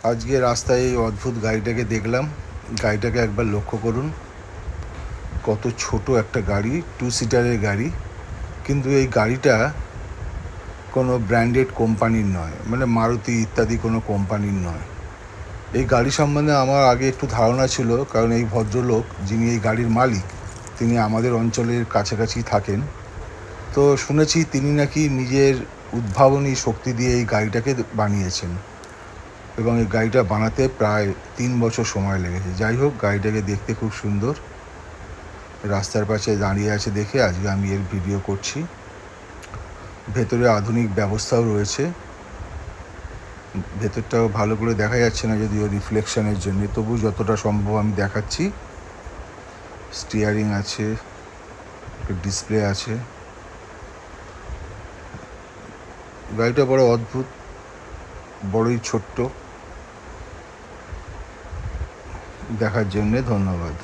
আজকে রাস্তায় এই অদ্ভুত গাড়িটাকে দেখলাম। গাড়িটাকে একবার লক্ষ্য করুন, কত ছোট একটা গাড়ি, 2 সিটারের গাড়ি। কিন্তু এই গাড়িটা কোনো ব্র্যান্ডেড কোম্পানির নয়, মানে মারুতি ইত্যাদি কোনো কোম্পানির নয়। এই গাড়ি সম্বন্ধে আমার আগে একটু ধারণা ছিল, কারণ এই ভদ্রলোক যিনি এই গাড়ির মালিক তিনি আমাদের অঞ্চলের কাছাকাছি থাকেন। তো শুনেছি তিনি নাকি নিজের উদ্ভাবনী শক্তি দিয়ে এই গাড়িটাকে বানিয়েছেন এবং এই গাড়িটা বানাতে প্রায় 3 বছর সময় লেগেছে। যাই হোক, গাড়িটাকে দেখতে খুব সুন্দর। রাস্তার পাশে দাঁড়িয়ে আছে দেখে আজকে আমি এর ভিডিও করছি। ভেতরে আধুনিক ব্যবস্থাও রয়েছে। ভেতরটাও ভালো করে দেখা যাচ্ছে না যদিও রিফ্লেকশনের জন্য, তবু যতটা সম্ভব আমি দেখাচ্ছি। স্টিয়ারিং আছে, ডিসপ্লে আছে। গাড়িটা বড় অদ্ভুত, বড়ই ছোট্ট। দেখার জন্যে ধন্যবাদ।